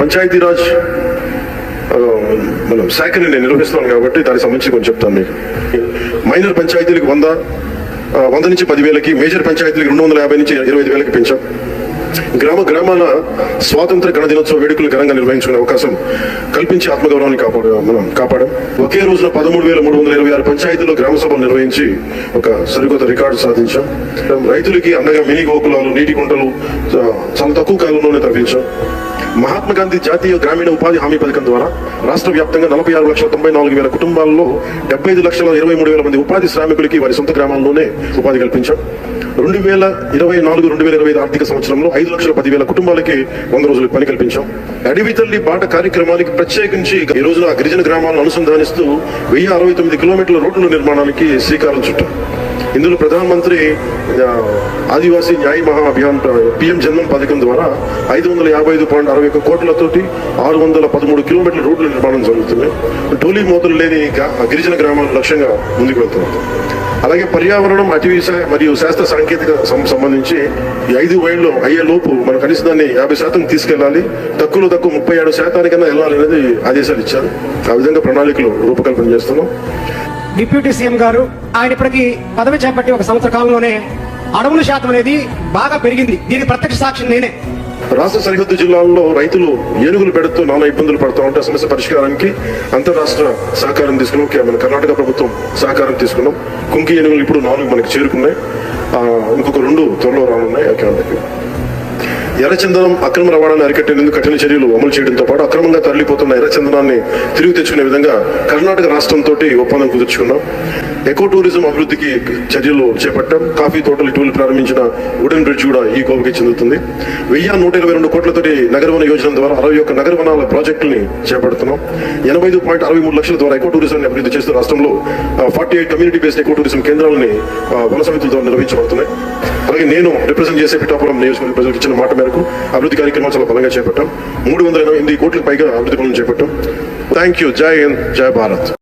పంచాయతీరాజ్ మనం శాఖని నేను నిర్వహిస్తున్నాను కాబట్టి దానికి సంబంధించి కొంచెం చెప్తాను మీకు. మైనర్ పంచాయతీలకు 100 నుంచి 10,000కి, మేజర్ పంచాయతీలకు 250 నుంచి 25,000కి పెంచాం. గ్రామాల స్వాతంత్ర గణ దినోత్సవ వేడుకలు ఘనంగా నిర్వహించుకునే అవకాశం కల్పించి ఆత్మగౌరవాన్ని కాపాడాం. ఒకే రోజున 13,326 పంచాయతీల్లో గ్రామ సభలు నిర్వహించి ఒక సరికొత్త రికార్డు సాధించాం. రైతులకి అండగా మినీ గోకులాలు, నీటి కుంటలు చాలా తక్కువ కాలంలోనే తరలించాం. మహాత్మా గాంధీ జాతీయ గ్రామీణ ఉపాధి హామీ పథకం ద్వారా రాష్ట్ర వ్యాప్తంగా 46,94,000 కుటుంబాల్లో 75,23,000 మంది ఉపాధి శ్రామికులకి వారి సొంత గ్రామాల్లోనే ఉపాధి కల్పించాం. 2024-2025 ఆర్థిక సంవత్సరంలో 5,10,000 కుటుంబాలకి 100 రోజులకు పని కల్పించాం. అడవి తల్లి బాట కార్యక్రమానికి ప్రత్యేకించి ఈ రోజున గిరిజన గ్రామాలను అనుసంధానిస్తూ 1069 కిలోమీటర్ల రోడ్ల నిర్మాణానికి శ్రీకారం చుట్టాం. ఇందులో ప్రధానమంత్రి ఆదివాసీ న్యాయ మహా అభియాన్ పిఎం జన్మన్ పథకం ద్వారా 555.61 కోట్లతోటి 613 కిలోమీటర్ల రోడ్ల నిర్మాణం జరుగుతుంది. టోలీ మోతలు లేని గిరిజన గ్రామాల లక్ష్యంగా ముందుకు వెళ్తున్నారు. అలాగే పర్యావరణం, అటవీ మరియు శాస్త్ర సాంకేతిక సంబంధించి 5 ఏళ్ళు అయ్యే లోపు మనం కనీసం దాన్ని 50% తీసుకెళ్లాలి, తక్కువ 37% వెళ్ళాలి అనేది ఆదేశాలు ఇచ్చారు. ఆ విధంగా ప్రణాళికలు రూపకల్పన చేస్తున్నాం. డిప్యూటీ సీఎం గారు ఆయన ఇప్పటికి పదవి చేపట్టి 1 సంవత్సర కాలంలోనే అడవుల శాతం అనేది బాగా పెరిగింది. దీనికి ప్రత్యక్ష సాక్షి నేనే. రాష్ట్ర సరిహద్దు జిల్లాల్లో రైతులు ఏనుగులు పెడుతూ నానా ఇబ్బందులు పడుతూ ఉంటే సమస్య పరిష్కారానికి అంతర్రాష్ట్ర సహకారం తీసుకున్నాం. మన కర్ణాటక ప్రభుత్వం సహకారం తీసుకున్నాం. కుంకి ఏనుగులు ఇప్పుడు 4 మనకి చేరుకున్నాయి. ఇంకొక 2 త్వరలో రానున్నాయి. ఎర్రచందనం అక్రమ రవాణాను అరికట్టేందుకు కఠిన చర్యలు అమలు చేయడంతో పాటు అక్రమంగా తరలిపోతున్న ఎర్రచందనాన్ని తిరిగి తెచ్చుకునే విధంగా కర్ణాటక రాష్ట్రంతో ఒప్పందం కుదుర్చుకున్నాం. ఎకో టూరిజం అభివృద్ధికి చర్యలు చేపట్టాం. కాఫీ తోటలు ఇటీవల ప్రారంభించిన వుడెన్ బ్రిడ్జ్ కూడా ఈ కోవకి చెందుతుంది. 1,122 కోట్లతోటి నగరవన యోజన ద్వారా 61 నగరవనాల ప్రాజెక్టుల్ని చేపడుతున్నాం. 85.63 లక్షల ద్వారా ఎకో టూరిజాన్ని అభివృద్ధి చేస్తూ రాష్ట్రంలో 48 కమ్యూనిటీ బేస్డ్ ఎకో టూరిజం కేంద్రాలని వన సమితుల ద్వారా నిర్వహించబడుతున్నాయి. అలాగే నేను రిప్రజెంట్ చేసే పిఠాపురం నియోజకవర్గ ప్రజలకు ఇచ్చిన మాట మేరకు అభివృద్ధి కార్యక్రమాలు చాలా బలంగా చేపట్టాం. 388 కోట్లకు పైగా అభివృద్ధి పనులను చేపట్టాం. Thank you. జై హింద్, జై భారత్.